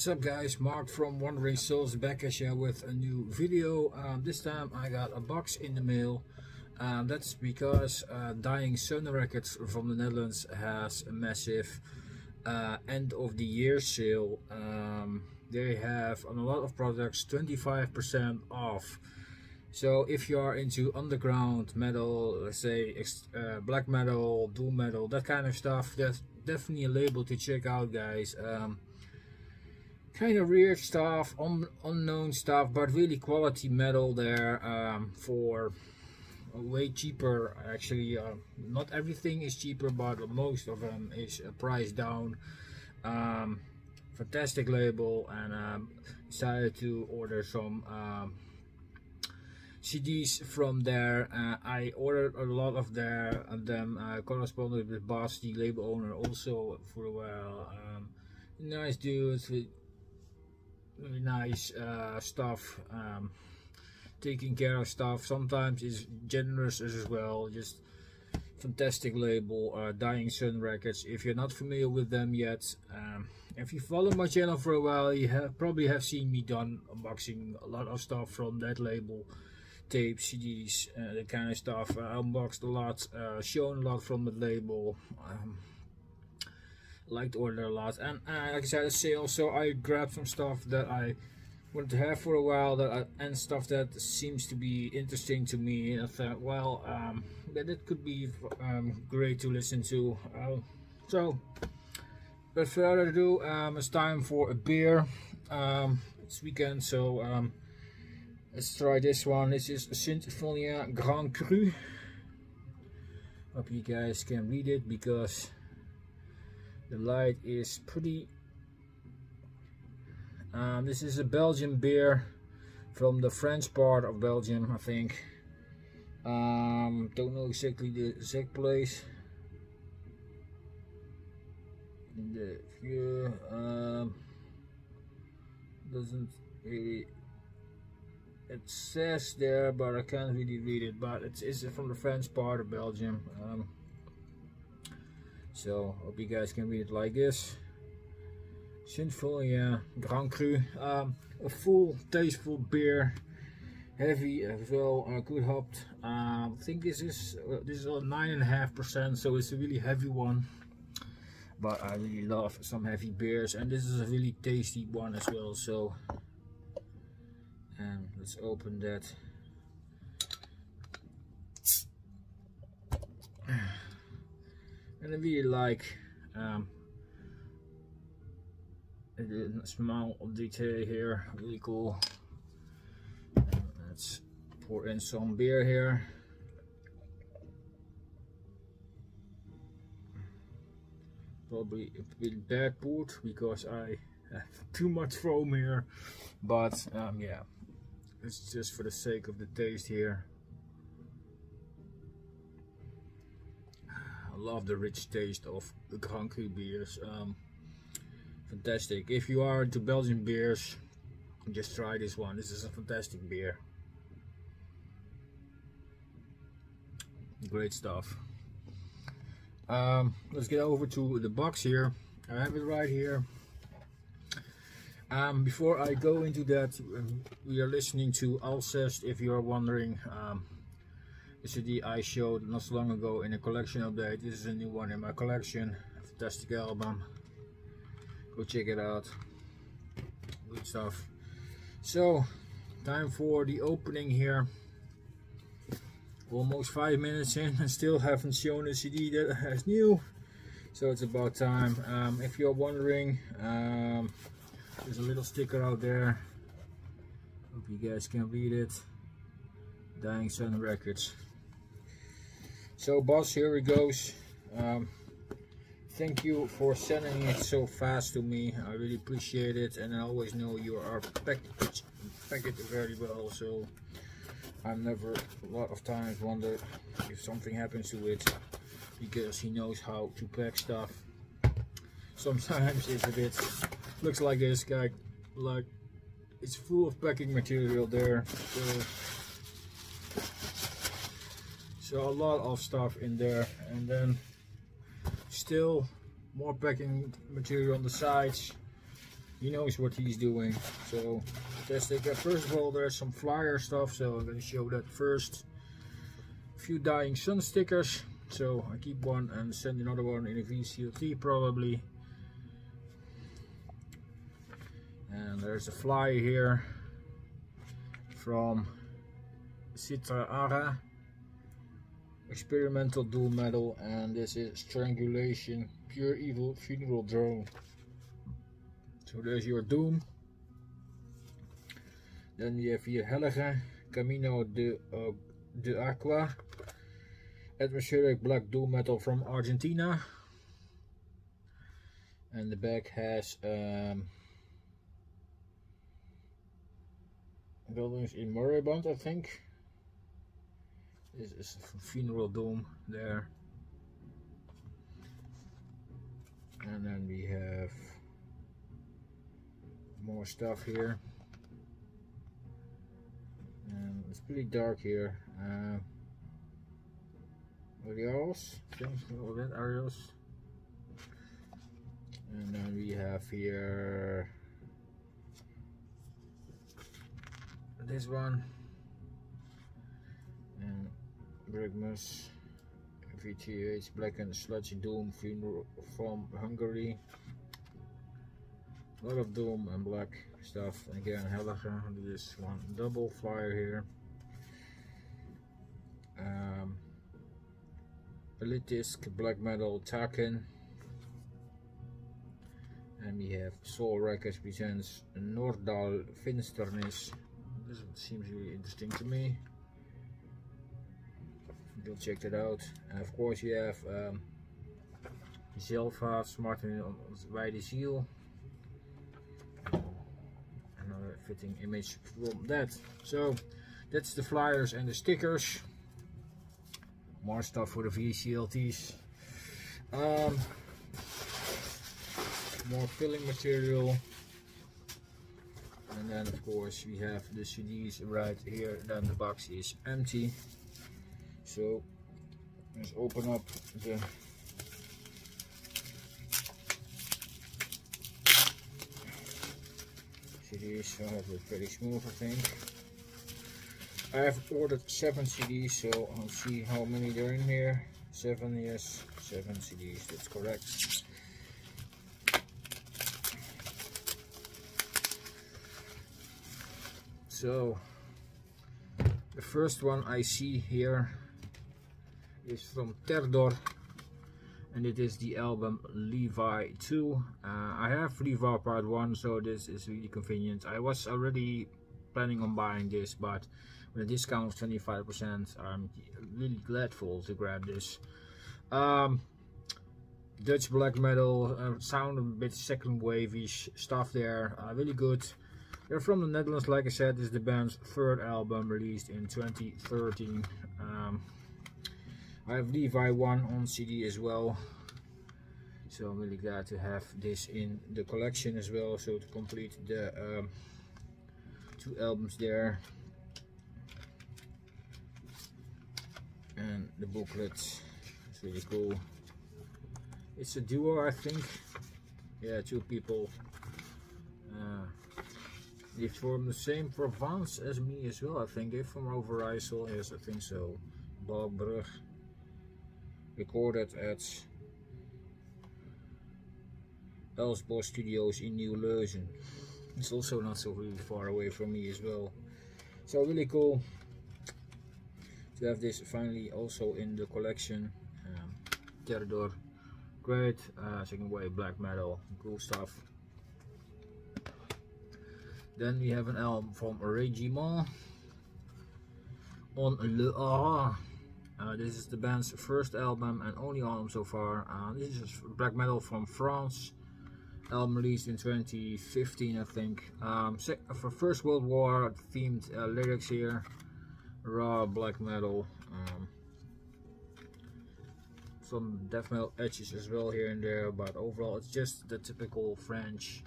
What's up guys, Mark from Wandering Souls back at you with a new video. This time I got a box in the mail. That's because Dying Sun Records from the Netherlands has a massive end of the year sale. They have on a lot of products 25% off. So if you are into underground metal, let's say black metal, doom metal, that kind of stuff, that's definitely a label to check out, guys. Kind of weird stuff, unknown stuff, but really quality metal there for way cheaper. Actually, not everything is cheaper, but most of them is priced down. Fantastic label, and decided to order some CDs from there. I ordered a lot of them. Corresponded with Bas, the label owner, also for a while. Nice dudes with really nice stuff, taking care of stuff. Sometimes is generous as well. Just fantastic label, Dying Sun Records. If you're not familiar with them yet, if you follow my channel for a while, you probably have seen me done unboxing a lot of stuff from that label, tapes, CDs, that kind of stuff. Unboxed a lot, shown a lot from the label. Like to order a lot, and like I said, a sale, so I grabbed some stuff that I wanted to have for a while, and stuff that seems to be interesting to me, and I thought, well, that it could be great to listen to. So without further ado, it's time for a beer. It's weekend, so let's try this one. This is Sinfonia Grand Cru. Hope you guys can read it because the light is pretty. This is a Belgian beer from the French part of Belgium, I think. Don't know exactly the exact place. In the view, doesn't really. It says there, but I can't really read it. But it's from the French part of Belgium. So hope you guys can read it like this. Sinfonia Grand Cru, a full tasteful beer, heavy as well, good hopped. I think this is 9.5%, so it's a really heavy one. But I really love some heavy beers, and this is a really tasty one as well. So, let's open that. And I really like a small detail here, really cool. Let's pour in some beer here. Probably a bit bad poured because I have too much foam here, but yeah, it's just for the sake of the taste here. I love the rich taste of the Grand Cru beers. Fantastic. If you are into Belgian beers, just try this one. This is a fantastic beer. Great stuff. Let's get over to the box here. I have it right here. Before I go into that, we are listening to Aasfresser, if you are wondering. The CD I showed not so long ago in a collection update. This is a new one in my collection. Fantastic album. Go check it out. Good stuff. So, time for the opening here. Almost 5 minutes in and still haven't shown a CD that is new. So it's about time. If you're wondering, there's a little sticker out there. Hope you guys can read it. Dying Sun Records. So Bas, here it goes. Thank you for sending it so fast to me. I really appreciate it, and I always know you are pack it very well. So I've never a lot of times wondered if something happens to it, because he knows how to pack stuff. Sometimes it's a bit looks like this guy, like it's full of packing material there. So a lot of stuff in there, and then still more packing material on the sides. he knows what he's doing. So fantastic. First of all, there's some flyer stuff, so I'm going to show that first. A few Dying Sun stickers, so I keep one and send another one in a VCLT probably. And there's a flyer here from Citra Ara, experimental dual metal, and this is Strangulation Pure Evil Funeral Drone. So there's your Doom. Then we have here Helge, Camino de Aqua, atmospheric black dual metal from Argentina. And the back has buildings in Moribund, I think. This is from Funeral Doom there. And then we have more stuff here. And it's pretty dark here. Ariels, things all that Ariels. And then we have here this one. And Brigmus VTH Black and Sludgy Doom Funeral from Hungary. A lot of Doom and black stuff. Again, Helge, this one double flyer here. Elitisk Black Metal Taken. And we have Soul Records presents Noordal Finsternis. This seems really interesting to me. You'll check that out. And of course you have Zelva Martin on Wijde Ziel. Another fitting image from that. So that's the flyers and the stickers. More stuff for the VCLTs. More filling material. And then of course we have the CDs right here. Then the box is empty. So let's open up the CDs. So I have it pretty smooth, I think. I have ordered 7 CDs, so I'll see how many there are in here. 7, yes, 7 CDs, that's correct. So the first one I see here is from Terdor, and it is the album Levi II. I have Levi Part 1, so this is really convenient. I was already planning on buying this, but with a discount of 25%, I'm really gladful to grab this. Dutch black metal, sound a bit second wave-ish stuff there, really good. They're from the Netherlands, like I said. This is the band's third album, released in 2013. I have Levi 1 on CD as well, so I'm really glad to have this in the collection as well, so to complete the 2 albums there. And the booklet is really cool. It's a duo, I think. Yeah, 2 people. They from the same province as me as well, I think. They're from Overijssel, yes, I think so. Balbrug. Recorded at Elsborg Studios in Nieuw-Leuzen. It's also not so really far away from me as well. So really cool to have this finally also in the collection. Terdor, great, second wave black metal, cool stuff. Then we have an album from Régiment on Le Ara. This is the band's first album and only album so far. This is black metal from France. Album released in 2015, I think. For First World War themed lyrics here. Raw black metal. Some death metal edges as well here and there, but overall it's just the typical French,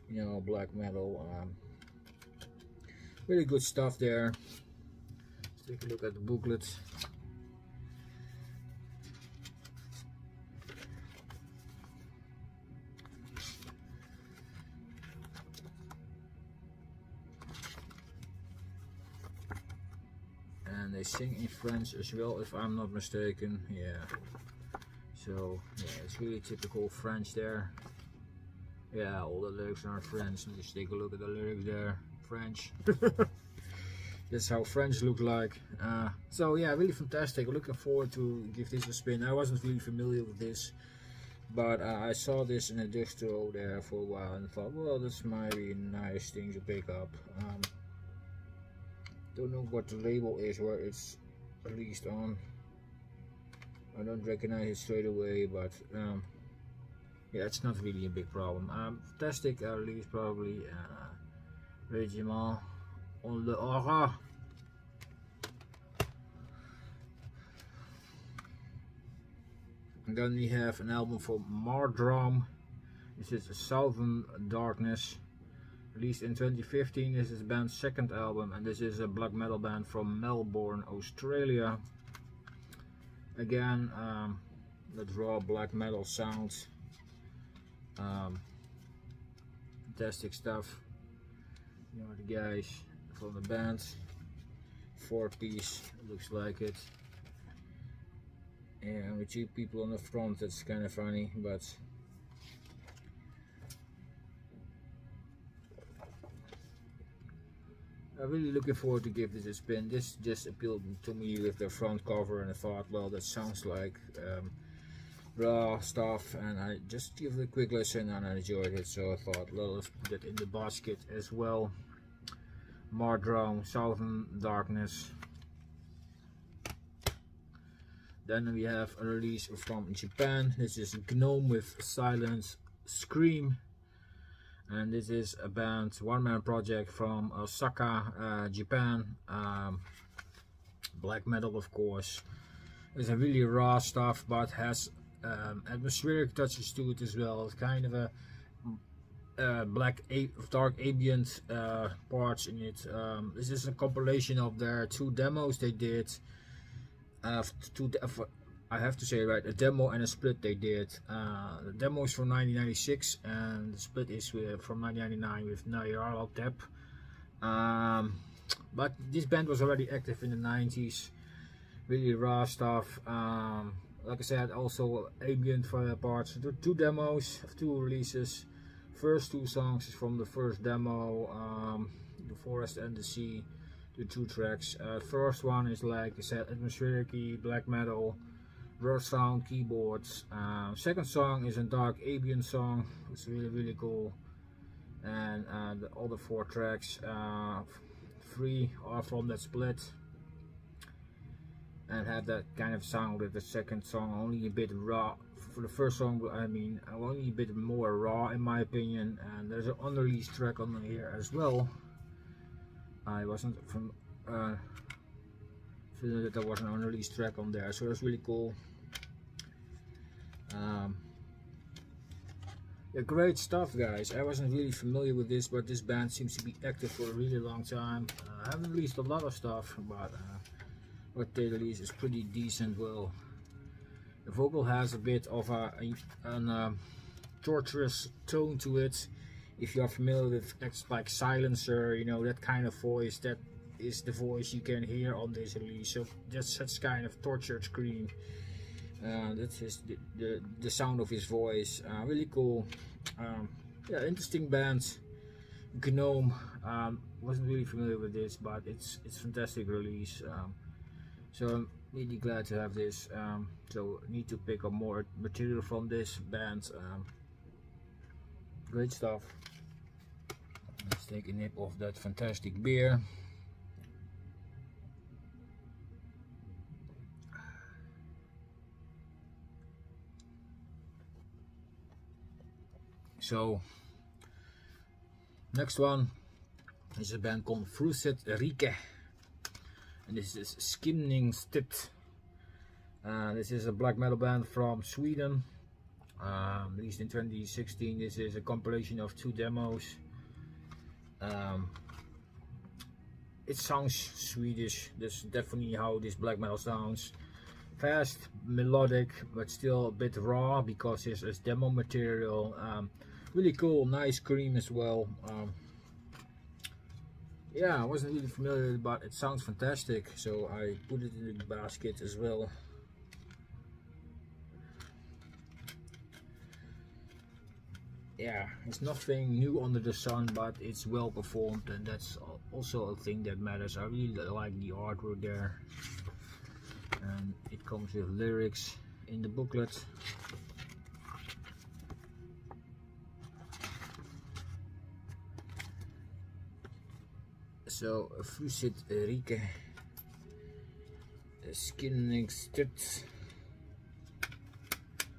you know, black metal. Really good stuff there. Let's take a look at the booklet. and they sing in French as well, if I'm not mistaken. Yeah, so yeah, it's really typical French there. Yeah, all the lyrics are in French. Just take a look at the lyrics there, French. That's how French look like. So yeah, really fantastic. Looking forward to give this a spin. I wasn't really familiar with this, but I saw this in a distro there for a while and thought, well, this might be a nice thing to pick up. Don't know what the label is where it's released on. I don't recognize it straight away, but yeah, it's not really a big problem. Fantastic release, probably. Régiment on the aura. And then we have an album from Mardraum. This is Southern Darkness, released in 2015. This is the band's second album, and this is a black metal band from Melbourne, Australia. Again, the raw black metal sounds. Fantastic stuff. You know the guys from the band. 4-piece, looks like it. And with two people on the front, that's kind of funny, but I'm really looking forward to give this a spin. This just appealed to me with the front cover, and I thought, well, that sounds like raw stuff, and I just give it a quick listen and I enjoyed it, so I thought, well, let's put it in the basket as well. Mardraum, Southern Darkness. Then we have a release from Japan. This is Gnome with Silence Scream, and this is a band, one-man project from Osaka, Japan. Black metal, of course. It's a really raw stuff, but has atmospheric touches to it as well. It's kind of a dark ambient parts in it. This is a compilation of their 2 demos they did. I have to say, right, a demo and a split they did. The demo is from 1996 and the split is from 1999 with Nyarlathotep. But this band was already active in the 90s. Really raw stuff. Like I said, also ambient parts. 2 demos, 2 releases. First 2 songs is from the first demo, The Forest and the Sea. The 2 tracks. First one is, like I said, atmospheric black metal, raw sound, keyboards. Second song is a dark ambient song. It's really cool. And the other 4 tracks, 3 are from that split, and have that kind of sound with the second song only a bit raw. For the first song, I mean, only a bit more raw in my opinion. And there's an unreleased track on here as well. I wasn't from feeling that there was an unreleased track on there, so that's really cool. Yeah, great stuff, guys. I wasn't really familiar with this, but this band seems to be active for a really long time. I haven't released a lot of stuff, but what they release is pretty decent. Well, the vocal has a bit of a torturous tone to it. If you are familiar with acts like Silencer, you know, that kind of voice, that is the voice you can hear on this release. So that's such kind of tortured scream. That's the sound of his voice. Really cool. Yeah, interesting band. Gnome. Wasn't really familiar with this, but it's fantastic release. So I'm really glad to have this. So need to pick up more material from this band. Great stuff. Let's take a nip of that fantastic beer. So next one is a band called Fruset, Rike, and this is Skymningstid. This is a black metal band from Sweden, released in 2016. This is a compilation of 2 demos. It sounds Swedish. That's definitely how this black metal sounds. Fast, melodic, but still a bit raw because it's demo material. Really cool, nice scream as well. yeah, I wasn't really familiar, but it sounds fantastic, so I put it in the basket as well. Yeah, it's nothing new under the sun, but it's well performed, and that's also a thing that matters. I really like the artwork there, and it comes with lyrics in the booklet. So Fruset, Rike, Skymningstid,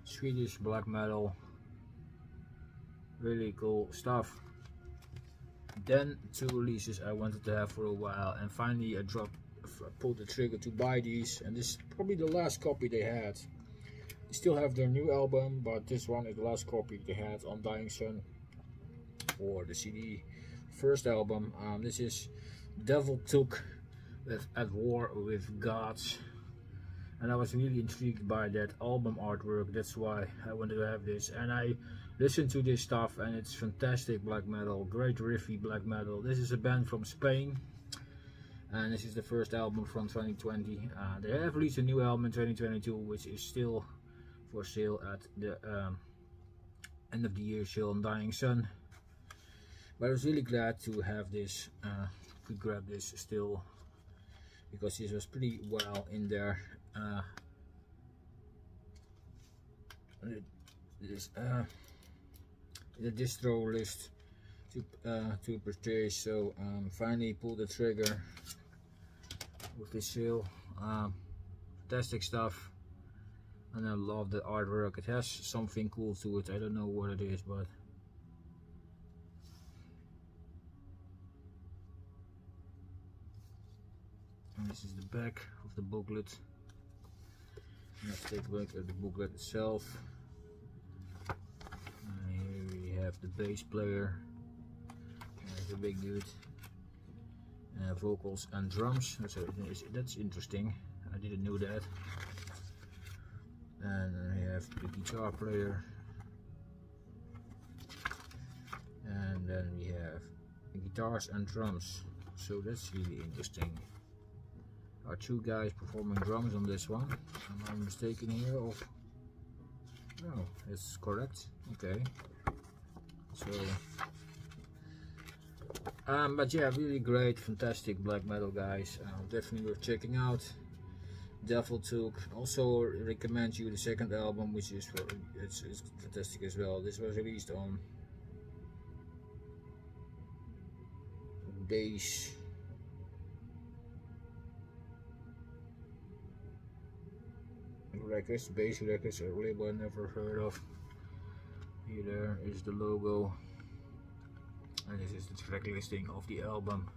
Swedish black metal, really cool stuff. Then 2 releases I wanted to have for a while, and finally I pulled the trigger to buy these, and this is probably the last copy they had. They still have their new album, but this one is the last copy they had on Dying Sun for the CD first album. This is Deviltook with At War with Gods, and I was really intrigued by that album artwork. That's why I wanted to have this, and I listened to this stuff, and it's fantastic black metal, great riffy black metal. This is a band from Spain, and this is the first album from 2020. They have released a new album in 2022, which is still for sale at the end of the year sale on Dying Sun. But I was really glad to have this, could grab this still, because this was pretty well in there. The distro list to purchase. So finally pulled the trigger with this sale. Fantastic stuff, and I love the artwork. It has something cool to it. I don't know what it is, but and this is the back of the booklet. Let's take a look at the booklet itself. Here we have the bass player. There's a big dude. Vocals and drums. That's interesting. I didn't know that. And then we have the guitar player. And then we have guitars and drums. So that's really interesting. Are 2 guys performing drums on this one? Am I mistaken here? Or no, it's correct. Okay. So, but yeah, really great, fantastic black metal, guys. Definitely worth checking out. Deviltook. Also recommend you the second album, which is it's fantastic as well. This was released on Bass Records, a label I never heard of. Here there is the logo, and this is the track listing of the album.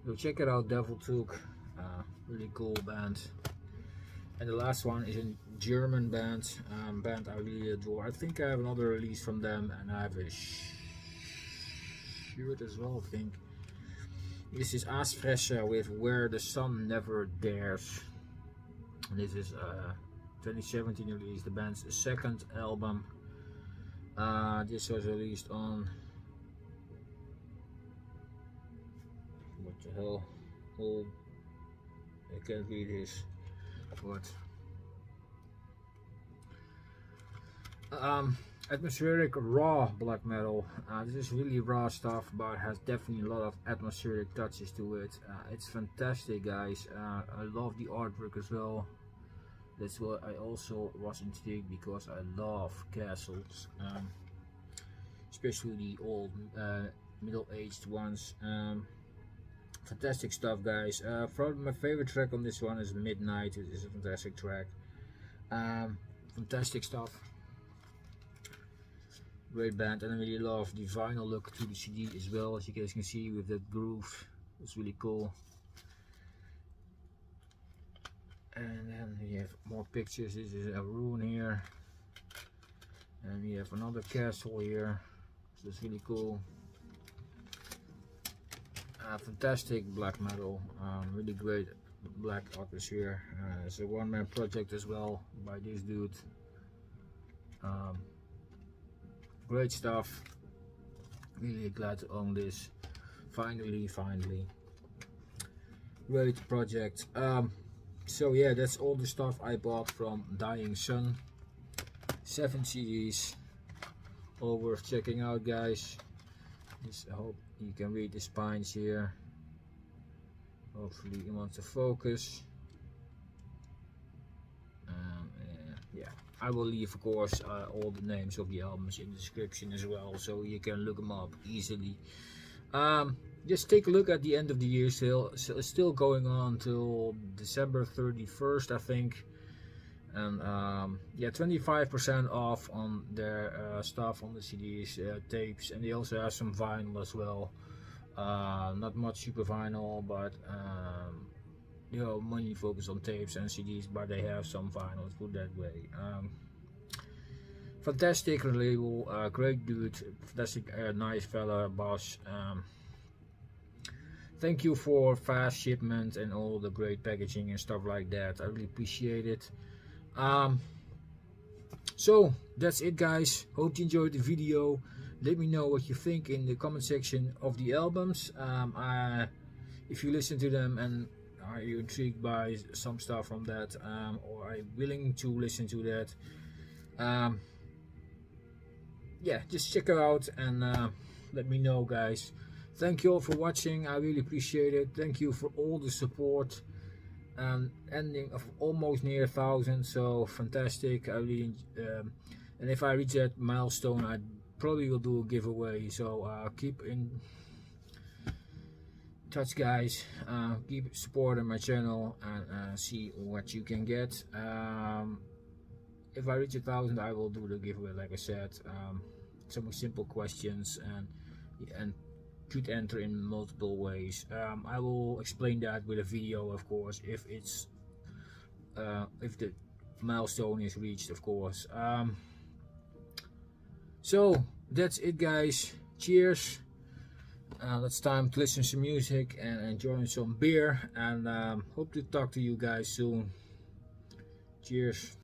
So check it out, Deviltook, really cool band. And the last one is a German band, band I really adore. I think I have another release from them, and I have a shirt as well, I think. This is Aasfresser with Where the Sun Never Dares. And this is 2017 release, the band's second album. This was released on, what the hell, I can't read this, but atmospheric raw black metal. This is really raw stuff, but has definitely a lot of atmospheric touches to it. It's fantastic, guys. I love the artwork as well. That's why I also was intrigued, because I love castles, especially the old middle-aged ones. Fantastic stuff, guys. Probably my favorite track on this one is Midnight. It is a fantastic track. Fantastic stuff. Great band, and I really love the vinyl look to the CD as well, as you guys can see with that groove. It's really cool. And then we have more pictures. This is a ruin here, and we have another castle here. So it's really cool. Fantastic black metal, really great black atmosphere. It's a one-man project as well by this dude. Great stuff. Really glad to own this. finally. Great project. So yeah, that's all the stuff I bought from Dying Sun. 7 CDs, all worth checking out, guys. Just, I hope you can read the spines here. Hopefully you want to focus. Yeah, I will leave, of course, all the names of the albums in the description as well, so you can look them up easily. Just take a look at the end of the year sale. So it's still going on till December 31st, I think. And yeah, 25% off on their stuff on the CDs, tapes, and they also have some vinyl as well. Not much super vinyl, but you know, mainly focused on tapes and CDs, but they have some vinyl, let's put it that way. Fantastic label, great dude, fantastic, nice fella, boss. Thank you for fast shipment and all the great packaging and stuff like that. I really appreciate it. So that's it, guys. Hope you enjoyed the video. Let me know what you think in the comment section of the albums. If you listen to them and are you intrigued by some stuff from that, or are you willing to listen to that, yeah, just check it out and let me know, guys. Thank you all for watching. I really appreciate it. Thank you for all the support. Ending of almost near 1,000, so fantastic. I really and if I reach that milestone, I probably will do a giveaway, so keep in touch, guys. Keep supporting my channel and see what you can get. If I reach 1,000, I will do the giveaway, like I said. Some simple questions and could enter in multiple ways. I will explain that with a video, of course, if it's if the milestone is reached, of course. So that's it, guys. Cheers. It's time to listen to some music and enjoy some beer, and hope to talk to you guys soon. Cheers.